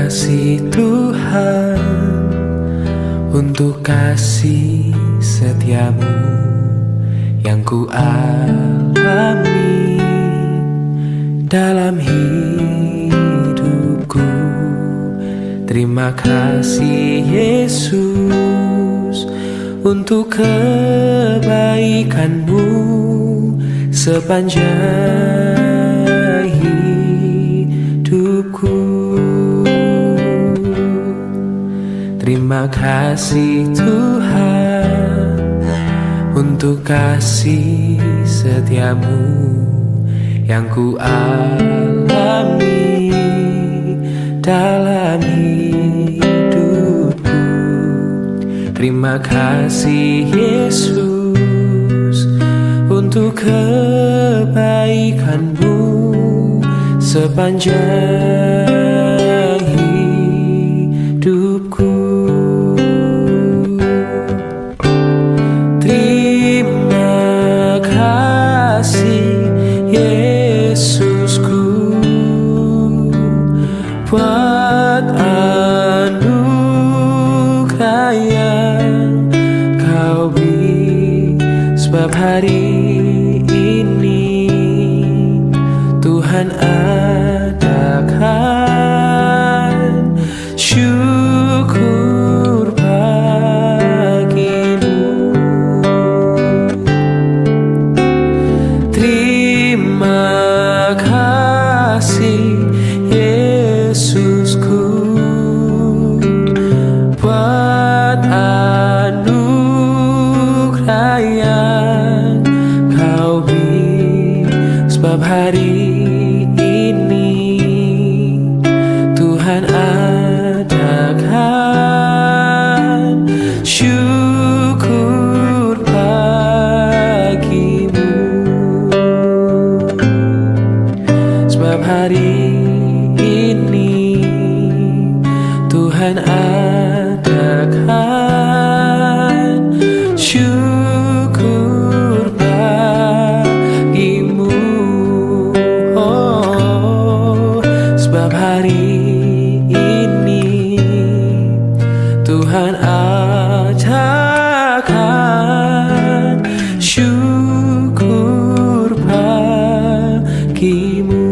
kasih Tuhan untuk kasih setiamu yang ku alami dalam hidupku. Terima kasih Yesus untuk kebaikanmu sepanjang hidupku. Terima kasih Tuhan untuk kasih setiamu yang ku alami dalam hidupku. Terima kasih Yesus untuk kebaikanmu sepanjang hidupku. Terima kasih Yesusku buat anugerah yang kau beri, sebab hari ini Tuhan adakan syukur bagimu. Terima kasih Yesusku buat anugerah yang kau beri, sebab hari ini Tuhan adakan syukur bagimu. Sebab hari ini Tuhan adakan syukur bagimu. Oh, sebab hari ini Tuhan adakan syukur bagimu.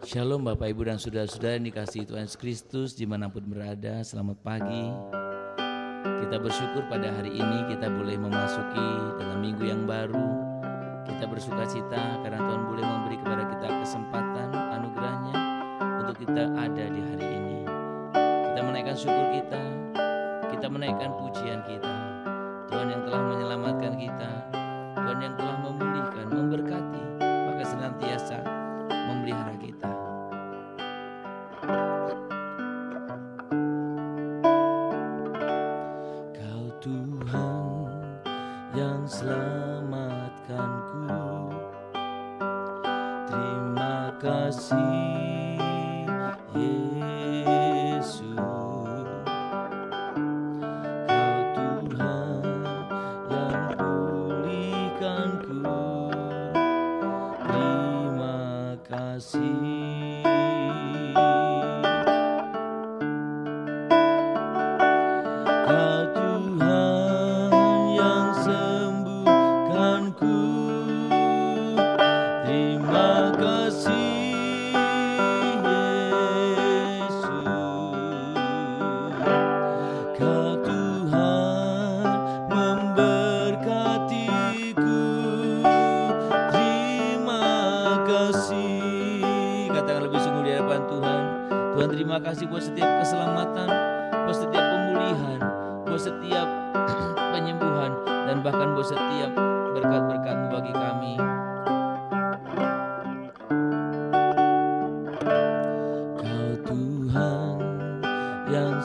Shalom Bapak Ibu dan Saudara-saudara yang dikasihi Tuhan Yesus Kristus dimanapun berada, selamat pagi. Kita bersyukur pada hari ini kita boleh memasuki dalam minggu yang baru. Kita bersuka cita karena Tuhan boleh memberi kepada kita kesempatan anugerahnya untuk kita ada di hari ini. Kita menaikkan syukur kita menaikkan pujian kita. Tuhan yang telah menyelamatkan kita, Tuhan yang telah memulihkan, memberkati, maka senantiasa memelihara kita. Kau Tuhan yang selamatkanku, terima kasih Yesus. Kau Tuhan yang pulihkanku, terima kasih. Kau Tuhan yang sembuhkanku, terima kasih Yesus. Kau Tuhan memberkatiku, terima kasih. Katakan lebih sungguh di hadapan Tuhan. Tuhan, terima kasih buat setiap keselamatan, buat setiap pemulihan, buat setiap penyembuhan, dan bahkan buat setiap berkat-berkat-Mu bagi kami. Kau Tuhan yang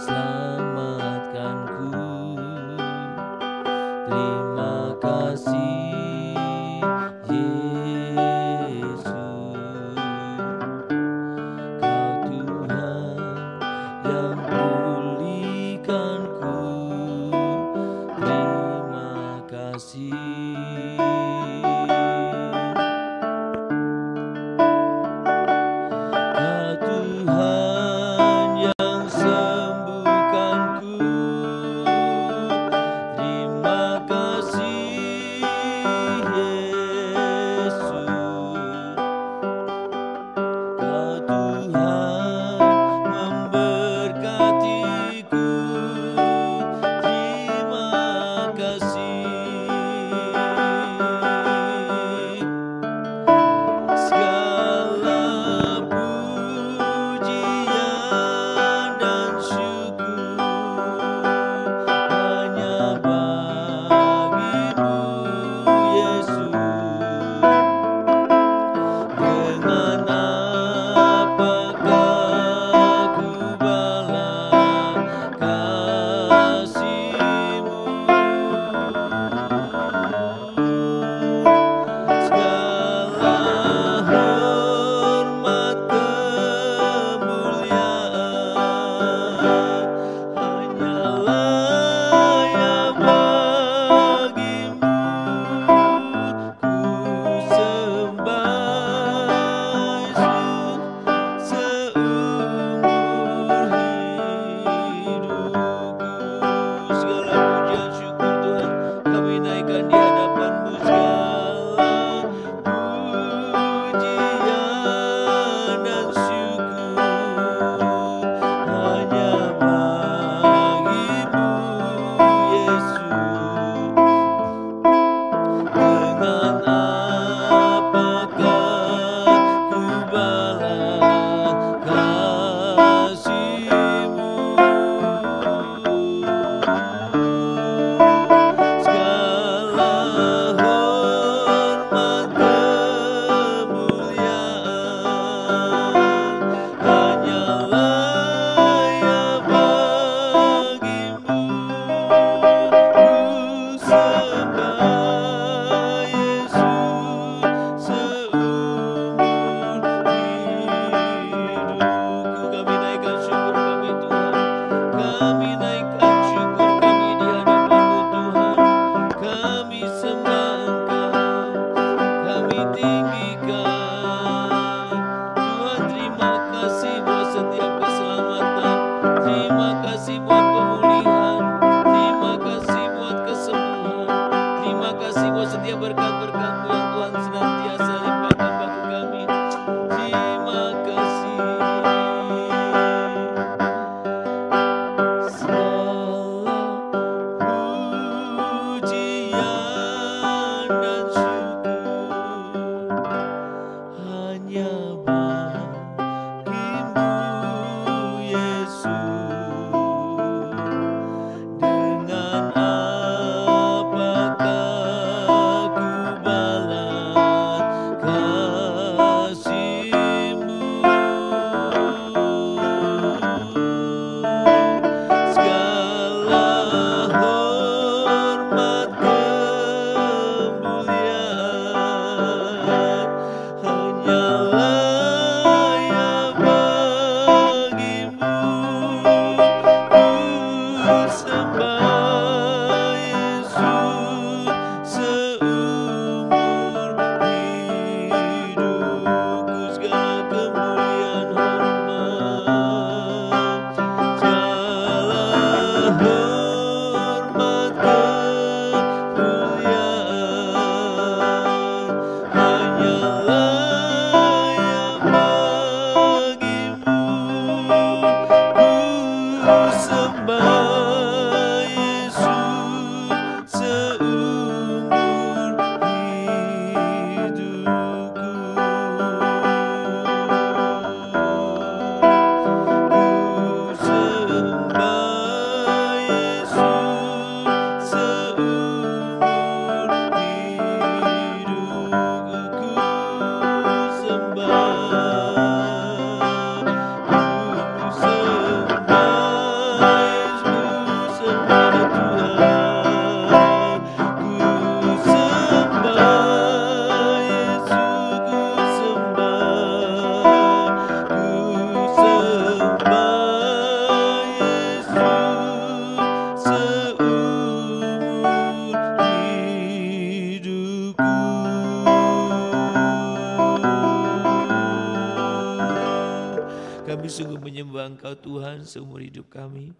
sungguh menyembah Engkau Tuhan seumur hidup kami.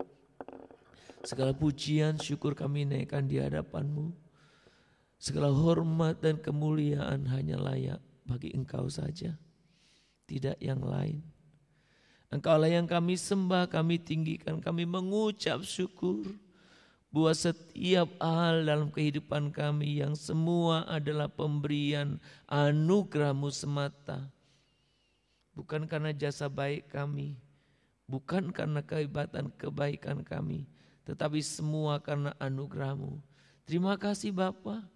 Segala pujian, syukur kami naikkan di hadapan-Mu. Segala hormat dan kemuliaan hanya layak bagi Engkau saja, tidak yang lain. Engkaulah yang kami sembah, kami tinggikan, kami mengucap syukur buat setiap hal dalam kehidupan kami yang semua adalah pemberian anugerah-Mu semata. Bukan karena jasa baik kami, bukan karena kehebatan kebaikan kami, tetapi semua karena anugerah-Mu. Terima kasih Bapa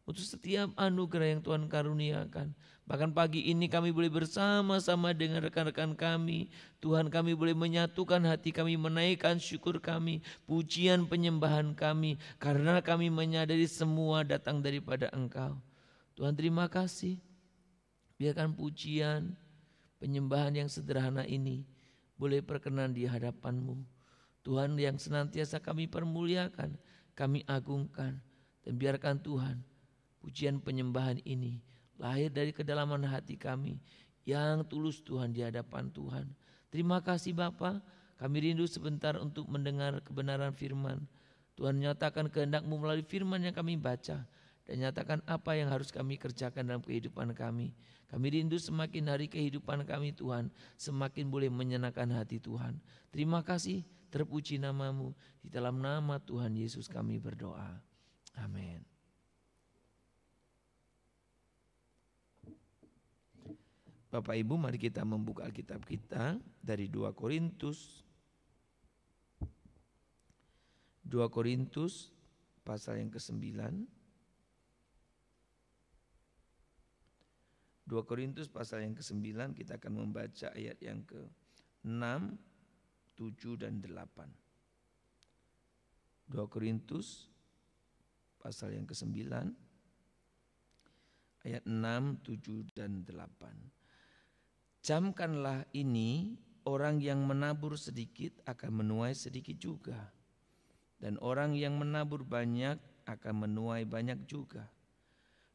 untuk setiap anugerah yang Tuhan karuniakan. Bahkan pagi ini kami boleh bersama-sama dengan rekan-rekan kami. Tuhan, kami boleh menyatukan hati kami, menaikkan syukur kami, pujian penyembahan kami. Karena kami menyadari semua datang daripada Engkau. Tuhan, terima kasih. Biarkan pujian, penyembahan yang sederhana ini boleh berkenan di hadapan-Mu. Tuhan, yang senantiasa kami permuliakan, kami agungkan. Dan biarkan Tuhan, pujian penyembahan ini lahir dari kedalaman hati kami yang tulus Tuhan di hadapan Tuhan. Terima kasih Bapa, kami rindu sebentar untuk mendengar kebenaran firman. Tuhan, nyatakan kehendak-Mu melalui firman yang kami baca. Dan nyatakan apa yang harus kami kerjakan dalam kehidupan kami. Kami rindu semakin hari kehidupan kami Tuhan, semakin boleh menyenangkan hati Tuhan. Terima kasih, terpuji nama-Mu. Di dalam nama Tuhan Yesus kami berdoa. Amin. Bapak Ibu, mari kita membuka Alkitab kita dari 2 Korintus. 2 Korintus pasal yang ke-9. 2 Korintus pasal yang ke-9, kita akan membaca ayat yang ke-6, 7 dan 8. 2 Korintus pasal yang ke-9 ayat 6, 7 dan 8. Camkanlah ini, orang yang menabur sedikit akan menuai sedikit juga. Dan orang yang menabur banyak akan menuai banyak juga.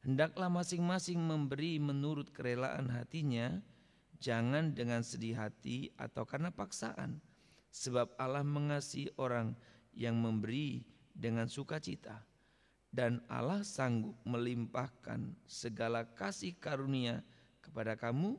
Hendaklah masing-masing memberi menurut kerelaan hatinya, jangan dengan sedih hati atau karena paksaan. Sebab Allah mengasihi orang yang memberi dengan sukacita. Dan Allah sanggup melimpahkan segala kasih karunia kepada kamu,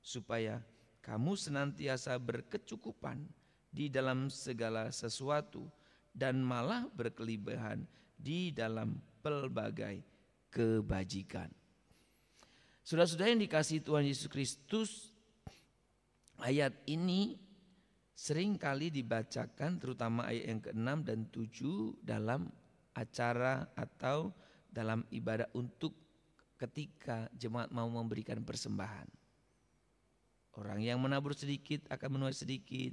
supaya kamu senantiasa berkecukupan di dalam segala sesuatu dan malah berkelebihan di dalam pelbagai kebajikan. Saudara-saudara yang dikasihi Tuhan Yesus Kristus, ayat ini sering kali dibacakan, terutama ayat yang ke-6 dan 7 dalam acara atau dalam ibadah untuk ketika jemaat mau memberikan persembahan. Orang yang menabur sedikit akan menuai sedikit,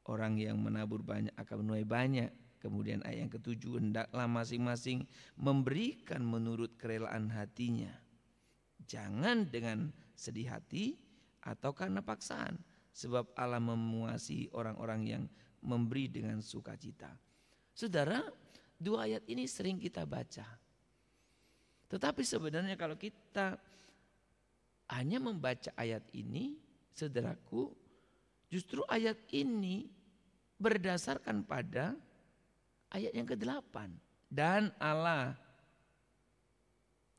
orang yang menabur banyak akan menuai banyak. Kemudian ayat yang ke-7, hendaklah masing-masing memberikan menurut kerelaan hatinya, jangan dengan sedih hati atau karena paksaan, sebab Allah memuasai orang-orang yang memberi dengan sukacita. Saudara, 2 ayat ini sering kita baca. Tetapi sebenarnya kalau kita hanya membaca ayat ini, saudaraku, justru ayat ini berdasarkan pada ayat yang ke-8. Dan Allah,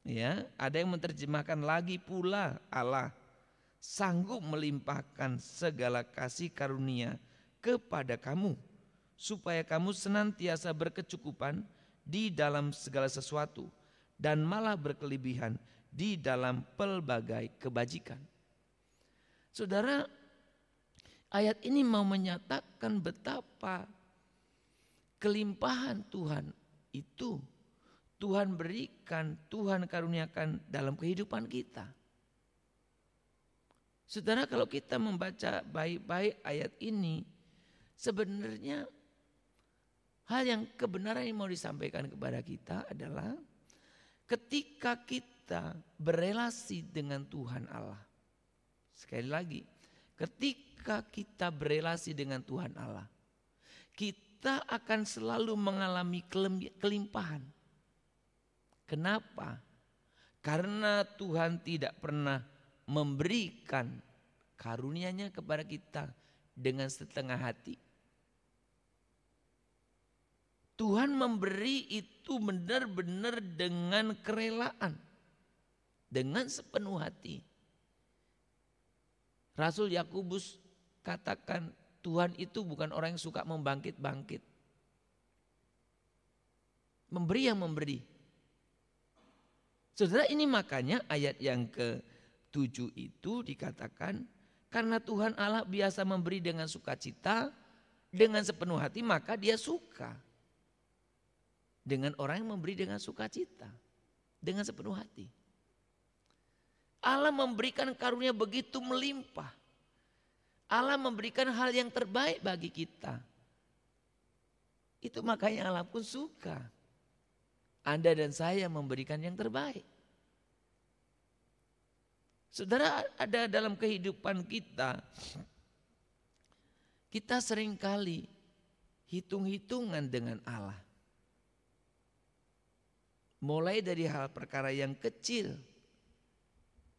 ya, ada yang menerjemahkan lagi pula, Allah sanggup melimpahkan segala kasih karunia kepada kamu, supaya kamu senantiasa berkecukupan di dalam segala sesuatu dan malah berkelebihan di dalam pelbagai kebajikan. Saudara, ayat ini mau menyatakan betapa kelimpahan Tuhan itu Tuhan berikan, Tuhan karuniakan dalam kehidupan kita. Saudara, kalau kita membaca baik-baik ayat ini, sebenarnya hal yang kebenaran yang mau disampaikan kepada kita adalah ketika kita berelasi dengan Tuhan Allah. Sekali lagi, ketika kita berelasi dengan Tuhan Allah, kita akan selalu mengalami kelimpahan. Kenapa? Karena Tuhan tidak pernah memberikan karunia-Nya kepada kita dengan setengah hati. Tuhan memberi itu benar-benar dengan kerelaan, dengan sepenuh hati. Rasul Yakobus katakan Tuhan itu bukan orang yang suka membangkit-bangkit. Memberi yang memberi. Saudara, ini makanya ayat yang ke-7 itu dikatakan karena Tuhan Allah biasa memberi dengan sukacita, dengan sepenuh hati, maka dia suka dengan orang yang memberi dengan sukacita, dengan sepenuh hati. Allah memberikan karunia begitu melimpah. Allah memberikan hal yang terbaik bagi kita. Itu makanya Allah pun suka Anda dan saya memberikan yang terbaik. Saudara, ada dalam kehidupan kita seringkali hitung-hitungan dengan Allah. Mulai dari hal perkara yang kecil.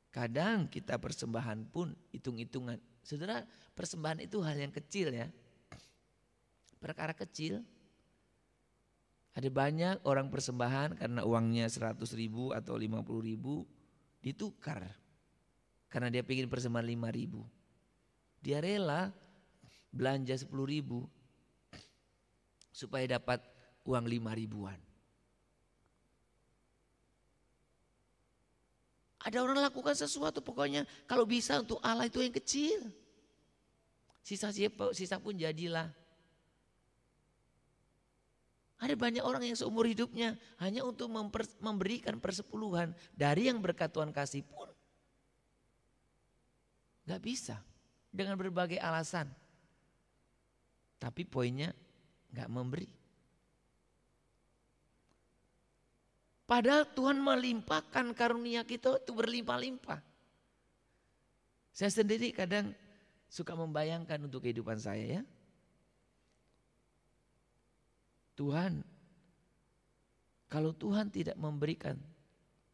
Kadang kita persembahan pun hitung-hitungan. Saudara, persembahan itu hal yang kecil ya. Perkara kecil. Ada banyak orang persembahan karena uangnya 100.000 atau 50.000 ditukar. Karena dia pengen persembahan 5.000. Dia rela belanja 10.000 supaya dapat uang 5.000-an. Ada orang lakukan sesuatu pokoknya kalau bisa untuk Allah itu yang kecil. Sisa pun jadilah. Ada banyak orang yang seumur hidupnya hanya untuk memberikan persepuluhan dari yang berkat Tuhan kasih pun. Gak bisa dengan berbagai alasan. Tapi poinnya gak memberi. Padahal Tuhan melimpahkan karunia kita itu berlimpah-limpah. Saya sendiri kadang suka membayangkan untuk kehidupan saya ya. Tuhan, kalau Tuhan tidak memberikan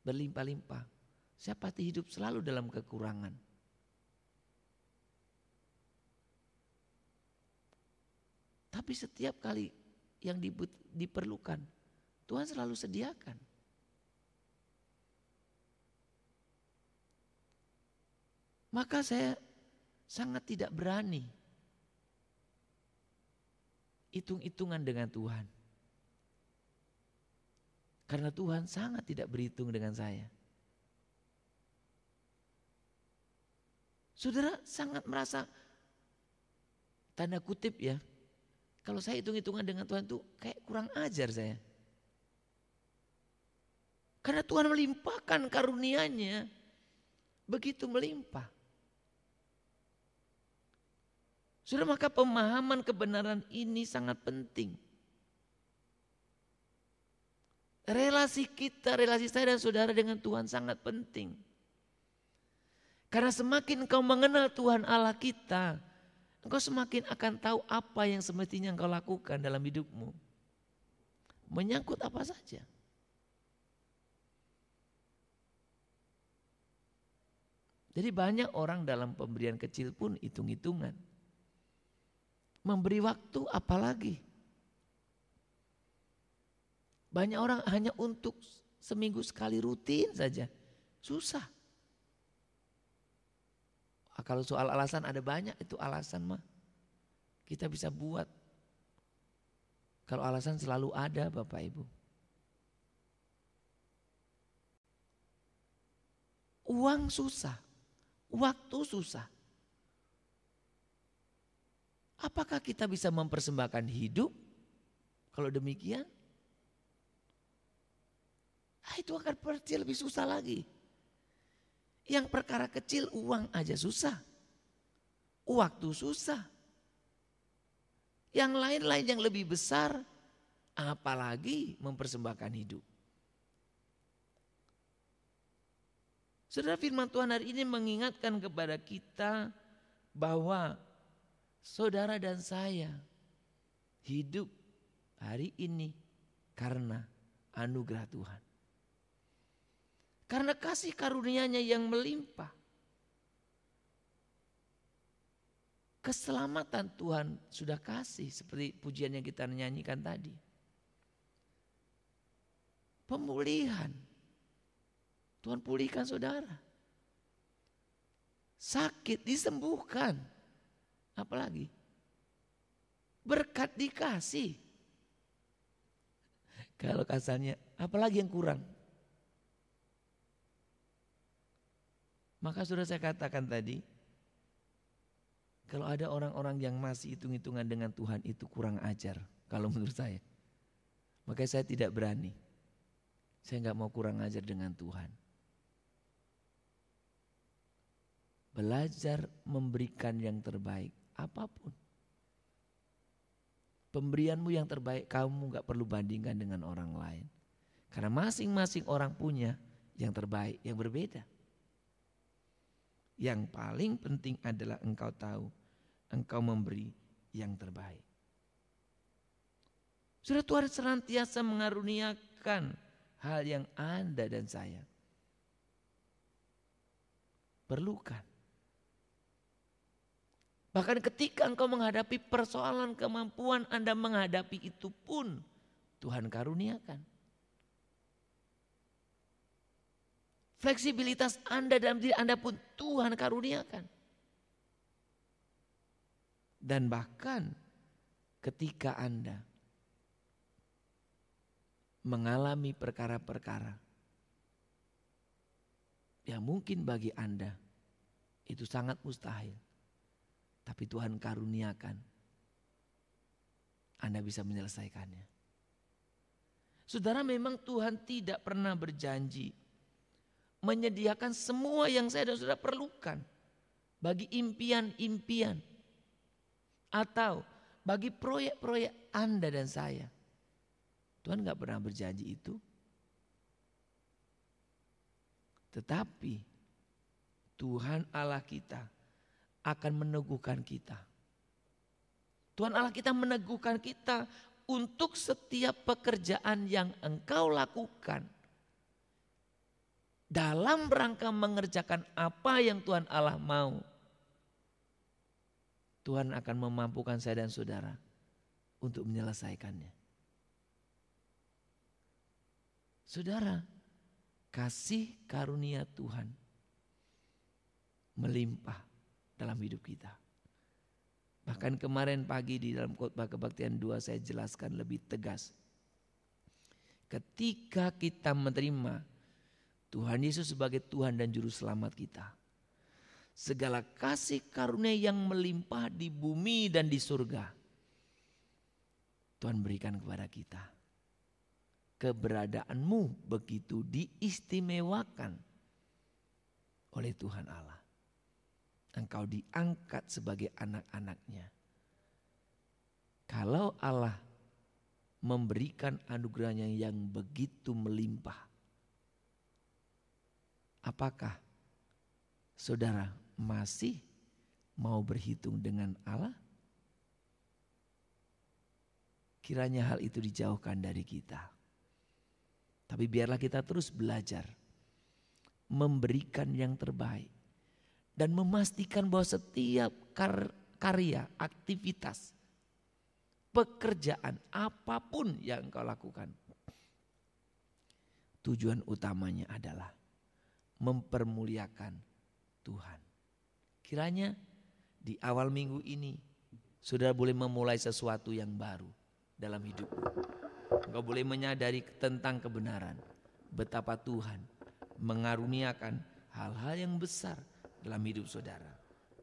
berlimpah-limpah, saya pasti hidup selalu dalam kekurangan. Tapi setiap kali yang diperlukan, Tuhan selalu sediakan. Maka saya sangat tidak berani hitung-hitungan dengan Tuhan. Karena Tuhan sangat tidak berhitung dengan saya. Saudara sangat merasa, tanda kutip ya, kalau saya hitung-hitungan dengan Tuhan itu kayak kurang ajar saya. Karena Tuhan melimpahkan karunia-Nya begitu melimpah. Saudara, maka pemahaman kebenaran ini sangat penting. Relasi kita, relasi saya dan saudara dengan Tuhan sangat penting. Karena semakin engkau mengenal Tuhan Allah kita, engkau semakin akan tahu apa yang semestinya engkau lakukan dalam hidupmu. Menyangkut apa saja. Jadi banyak orang dalam pemberian kecil pun hitung-hitungan. Memberi waktu apalagi. Banyak orang hanya untuk seminggu sekali rutin saja. Susah. Kalau soal alasan ada banyak itu alasan mah. Kita bisa buat. Kalau alasan selalu ada Bapak Ibu. Uang susah. Waktu susah. Apakah kita bisa mempersembahkan hidup? Kalau demikian, itu akan berarti lebih susah lagi. Yang perkara kecil uang aja susah. Waktu susah. Yang lain-lain yang lebih besar, apalagi mempersembahkan hidup. Saudara, firman Tuhan hari ini mengingatkan kepada kita bahwa saudara dan saya hidup hari ini karena anugerah Tuhan. Karena kasih karunia-Nya yang melimpah. Keselamatan Tuhan sudah kasih seperti pujian yang kita nyanyikan tadi. Pemulihan. Tuhan pulihkan saudara. Sakit disembuhkan. Apalagi? Berkat dikasih. Kalau kasarnya, apalagi yang kurang? Maka sudah saya katakan tadi, kalau ada orang-orang yang masih hitung-hitungan dengan Tuhan itu kurang ajar. Kalau menurut saya. Makanya saya tidak berani. Saya nggak mau kurang ajar dengan Tuhan. Belajar memberikan yang terbaik. Apapun. Pemberianmu yang terbaik kamu gak perlu bandingkan dengan orang lain. Karena masing-masing orang punya yang terbaik, yang berbeda. Yang paling penting adalah engkau tahu, engkau memberi yang terbaik. Sudah Tuhan senantiasa mengaruniakan hal yang Anda dan saya perlukan. Bahkan ketika engkau menghadapi persoalan kemampuan Anda menghadapi itu pun Tuhan karuniakan. Fleksibilitas Anda dalam diri Anda pun Tuhan karuniakan. Dan bahkan ketika Anda mengalami perkara-perkara yang mungkin bagi Anda itu sangat mustahil. Tapi Tuhan karuniakan, Anda bisa menyelesaikannya. Saudara, memang Tuhan tidak pernah berjanji menyediakan semua yang saya dan saudara perlukan bagi impian-impian atau bagi proyek-proyek Anda dan saya. Tuhan gak pernah berjanji itu. Tetapi Tuhan Allah kita akan meneguhkan kita. Tuhan Allah kita meneguhkan kita untuk setiap pekerjaan yang engkau lakukan. Dalam rangka mengerjakan apa yang Tuhan Allah mau. Tuhan akan memampukan saya dan saudara untuk menyelesaikannya. Saudara, kasih karunia Tuhan melimpah dalam hidup kita. Bahkan kemarin pagi di dalam khotbah kebaktian 2 saya jelaskan lebih tegas. Ketika kita menerima Tuhan Yesus sebagai Tuhan dan Juru Selamat kita, segala kasih karunia yang melimpah di bumi dan di surga Tuhan berikan kepada kita. Keberadaanmu begitu diistimewakan oleh Tuhan Allah. Engkau diangkat sebagai anak-anaknya. Kalau Allah memberikan anugerahnya yang begitu melimpah, apakah saudara masih mau berhitung dengan Allah? Kiranya hal itu dijauhkan dari kita. Tapi biarlah kita terus belajar memberikan yang terbaik. Dan memastikan bahwa setiap karya, aktivitas, pekerjaan apapun yang engkau lakukan. Tujuan utamanya adalah mempermuliakan Tuhan. Kiranya di awal minggu ini saudara boleh memulai sesuatu yang baru dalam hidupmu. Engkau boleh menyadari tentang kebenaran. Betapa Tuhan mengaruniakan hal-hal yang besar dalam hidup saudara.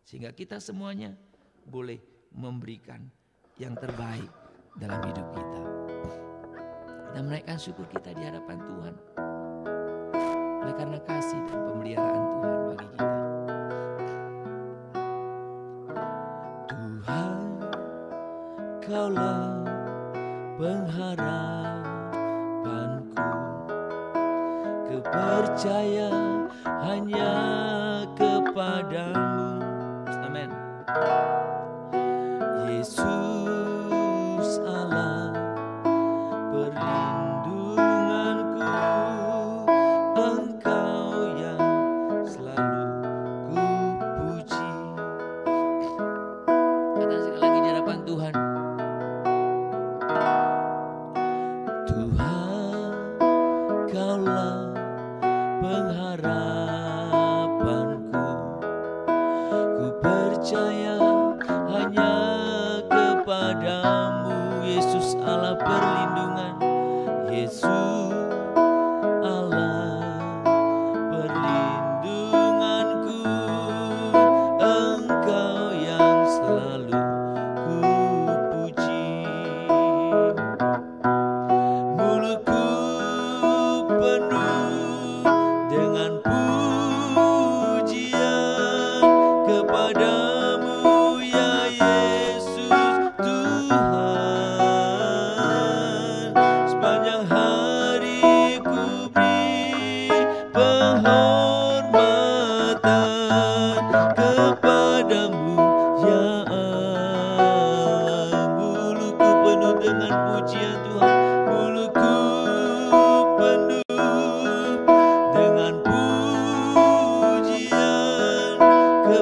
Sehingga kita semuanya boleh memberikan yang terbaik dalam hidup kita. Kita menaikkan syukur kita di hadapan Tuhan. Oleh karena kasih dan pemeliharaan Tuhan bagi kita. Tuhan, Kaulah pengharapanku. Kepercaya hanya kepadamu. Amin. Yesus Allah perlindunganku, Engkau yang selalu ku puji.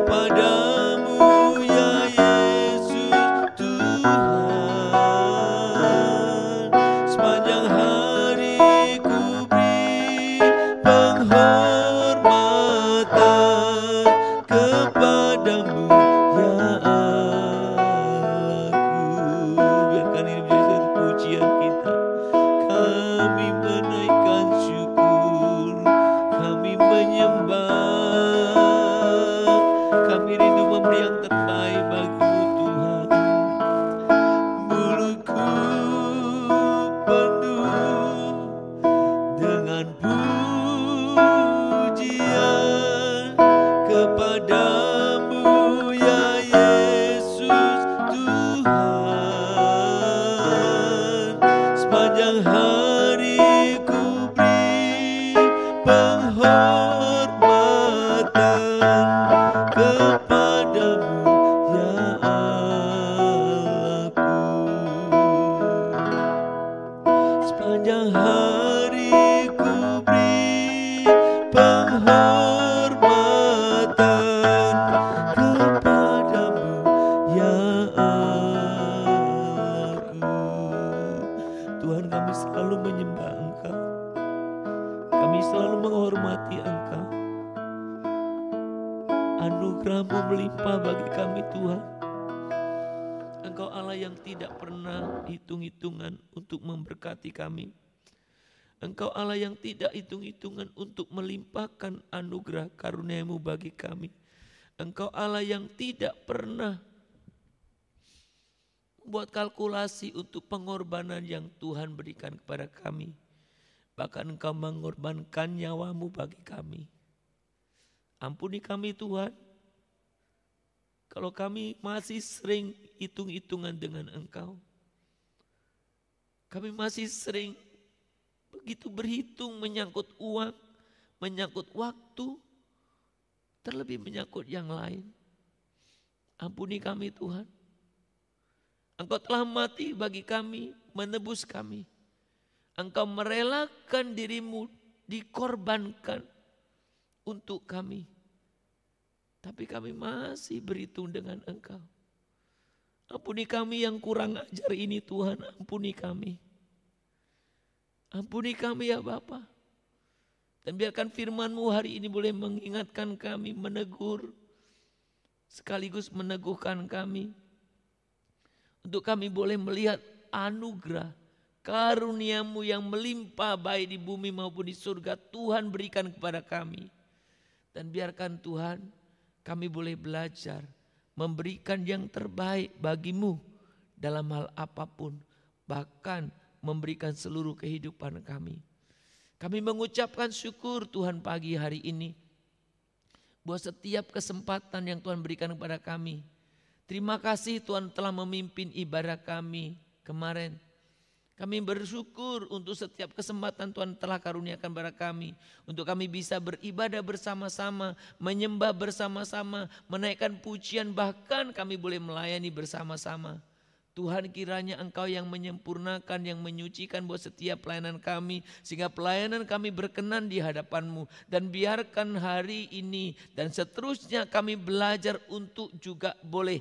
kepadamu ya Yesus Tuhan. Sepanjang hari ku beri penghormatan kepadamu ya Allahku. Biarkan ini menjadi satu pujian kita. Kami menaikkan syukur, kami menyembah, kami rindu memberi yang terbaik bagi-Mu Tuhan. Mulutku penuh dengan pujian kepadamu ya Yesus Tuhan. Sepanjang hari ku beri penghormatan kepadamu ya Allahku. Sepanjang hari ku beri penghormatan kepadamu ya Allahku. Tuhan, kami selalu menyembah Engkau, kami selalu menghormati Engkau. Anugerah-Mu melimpah bagi kami Tuhan. Engkau Allah yang tidak pernah hitung-hitungan untuk memberkati kami. Engkau Allah yang tidak hitung-hitungan untuk melimpahkan anugerah karunia-Mu bagi kami. Engkau Allah yang tidak pernah buat kalkulasi untuk pengorbanan yang Tuhan berikan kepada kami. Bahkan Engkau mengorbankan nyawa-Mu bagi kami. Ampuni kami Tuhan, kalau kami masih sering hitung-hitungan dengan Engkau. Kami masih sering begitu berhitung menyangkut uang, menyangkut waktu, terlebih menyangkut yang lain. Ampuni kami Tuhan. Engkau telah mati bagi kami, menebus kami. Engkau merelakan diri-Mu, dikorbankan untuk kami. Tapi kami masih berhitung dengan Engkau. Ampuni kami yang kurang ajar ini Tuhan, ampuni kami. Ampuni kami ya Bapa. Dan biarkan firman-Mu hari ini boleh mengingatkan kami, menegur, sekaligus meneguhkan kami. Untuk kami boleh melihat anugerah, karunia-Mu yang melimpah baik di bumi maupun di surga Tuhan berikan kepada kami. Dan biarkan Tuhan kami boleh belajar memberikan yang terbaik bagi-Mu dalam hal apapun. Bahkan memberikan seluruh kehidupan kami. Kami mengucapkan syukur Tuhan pagi hari ini. Buat setiap kesempatan yang Tuhan berikan kepada kami. Terima kasih Tuhan telah memimpin ibadah kami kemarin. Kami bersyukur untuk setiap kesempatan Tuhan telah karuniakan kepada kami. Untuk kami bisa beribadah bersama-sama, menyembah bersama-sama, menaikkan pujian, bahkan kami boleh melayani bersama-sama. Tuhan, kiranya Engkau yang menyempurnakan, yang menyucikan buat setiap pelayanan kami. Sehingga pelayanan kami berkenan di hadapan-Mu. Dan biarkan hari ini dan seterusnya kami belajar untuk juga boleh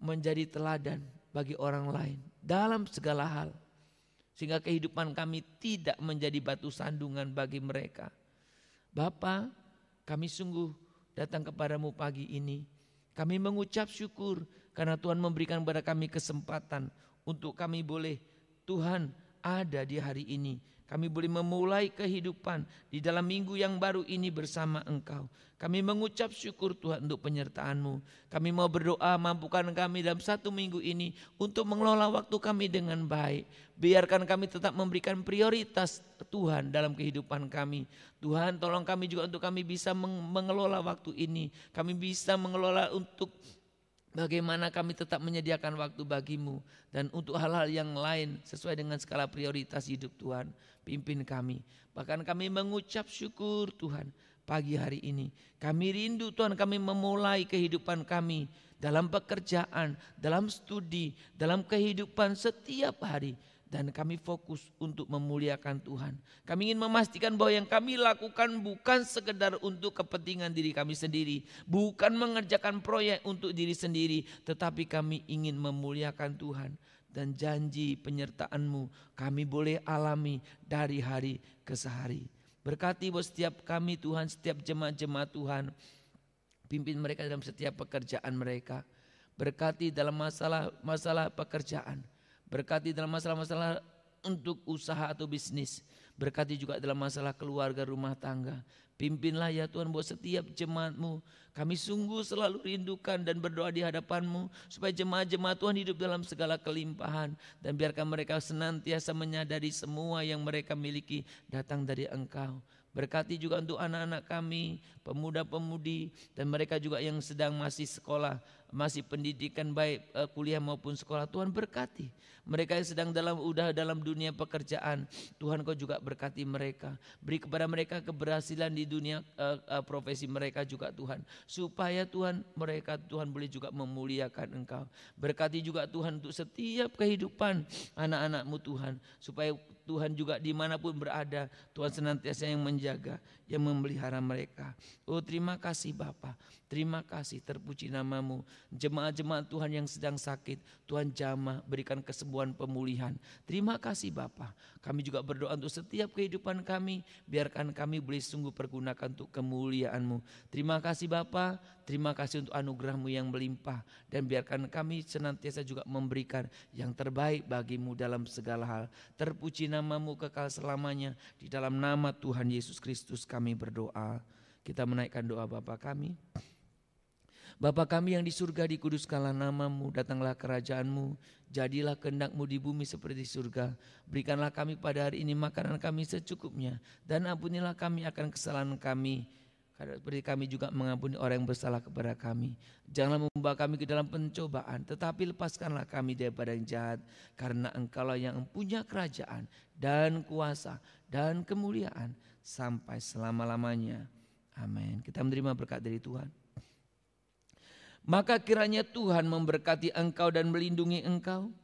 menjadi teladan bagi orang lain dalam segala hal. Sehingga kehidupan kami tidak menjadi batu sandungan bagi mereka. Bapa, kami sungguh datang kepadamu pagi ini. Kami mengucap syukur karena Tuhan memberikan kepada kami kesempatan untuk kami boleh Tuhan ada di hari ini. Kami boleh memulai kehidupan di dalam minggu yang baru ini bersama Engkau. Kami mengucap syukur Tuhan untuk penyertaan-Mu. Kami mau berdoa, mampukan kami dalam satu minggu ini untuk mengelola waktu kami dengan baik. Biarkan kami tetap memberikan prioritas Tuhan dalam kehidupan kami. Tuhan, tolong kami juga untuk kami bisa mengelola waktu ini. Kami bisa mengelola untuk bagaimana kami tetap menyediakan waktu bagi-Mu. Dan untuk hal-hal yang lain sesuai dengan skala prioritas hidup Tuhan. Pimpin kami. Bahkan kami mengucap syukur Tuhan pagi hari ini. Kami rindu Tuhan kami memulai kehidupan kami dalam pekerjaan, dalam studi, dalam kehidupan setiap hari dan kami fokus untuk memuliakan Tuhan. Kami ingin memastikan bahwa yang kami lakukan bukan sekedar untuk kepentingan diri kami sendiri, bukan mengerjakan proyek untuk diri sendiri, tetapi kami ingin memuliakan Tuhan. Dan janji penyertaan-Mu kami boleh alami dari hari ke hari. Berkati buat setiap kami Tuhan, setiap jemaat-jemaat Tuhan, pimpin mereka dalam setiap pekerjaan mereka. Berkati dalam masalah pekerjaan. Berkati dalam masalah-masalah untuk usaha atau bisnis. Berkati juga dalam masalah keluarga rumah tangga. Pimpinlah ya Tuhan buat setiap jemaat-Mu. Kami sungguh selalu rindukan dan berdoa di hadapan-Mu. Supaya jemaat-jemaat Tuhan hidup dalam segala kelimpahan. Dan biarkan mereka senantiasa menyadari semua yang mereka miliki datang dari Engkau. Berkati juga untuk anak-anak kami, pemuda-pemudi, dan mereka juga yang sedang masih sekolah, masih pendidikan baik kuliah maupun sekolah. Tuhan berkati. Mereka yang sedang dalam dunia pekerjaan, Tuhan Kau juga berkati mereka. Beri kepada mereka keberhasilan di dunia profesi mereka juga Tuhan. Supaya Tuhan mereka Tuhan boleh juga memuliakan Engkau. Berkati juga Tuhan untuk setiap kehidupan anak-anak-Mu Tuhan. Supaya Tuhan juga dimanapun berada, Tuhan senantiasa yang menjaga, yang memelihara mereka. Oh terima kasih Bapa, terima kasih, terpuji nama-Mu. Jemaat-jemaat Tuhan yang sedang sakit, Tuhan jamah berikan kesembuhan pemulihan. Terima kasih Bapa. Kami juga berdoa untuk setiap kehidupan kami, biarkan kami boleh sungguh pergunakan untuk kemuliaan-Mu. Terima kasih Bapa, terima kasih untuk anugerah-Mu yang melimpah. Dan biarkan kami senantiasa juga memberikan yang terbaik bagi-Mu dalam segala hal. Terpuji nama-Mu kekal selamanya. Di dalam nama Tuhan Yesus Kristus kami berdoa. Kita menaikkan doa Bapa kami. Bapa kami yang di surga, dikuduskanlah nama-Mu, datanglah kerajaan-Mu, jadilah kehendak-Mu di bumi seperti di surga. Berikanlah kami pada hari ini makanan kami secukupnya, dan ampunilah kami akan kesalahan kami, seperti kami juga mengampuni orang yang bersalah kepada kami. Janganlah membawa kami ke dalam pencobaan, tetapi lepaskanlah kami daripada yang jahat, karena Engkaulah yang punya kerajaan dan kuasa dan kemuliaan sampai selama-lamanya. Amin. Kita menerima berkat dari Tuhan. Maka kiranya Tuhan memberkati engkau dan melindungi engkau.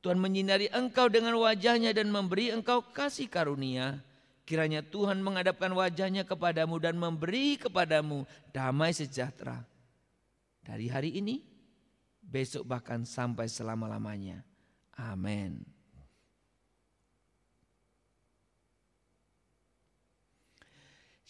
Tuhan menyinari engkau dengan wajah-Nya dan memberi engkau kasih karunia. Kiranya Tuhan menghadapkan wajah-Nya kepadamu dan memberi kepadamu damai sejahtera. Dari hari ini, besok bahkan sampai selama-lamanya. Amin.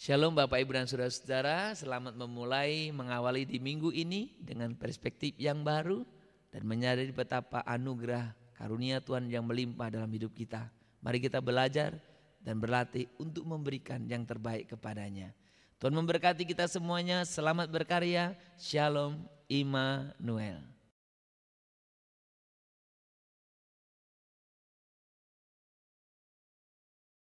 Shalom Bapak Ibu dan Saudara-saudara, selamat memulai mengawali di minggu ini dengan perspektif yang baru dan menyadari betapa anugerah karunia Tuhan yang melimpah dalam hidup kita. Mari kita belajar dan berlatih untuk memberikan yang terbaik kepadanya. Tuhan memberkati kita semuanya, selamat berkarya, Shalom Immanuel.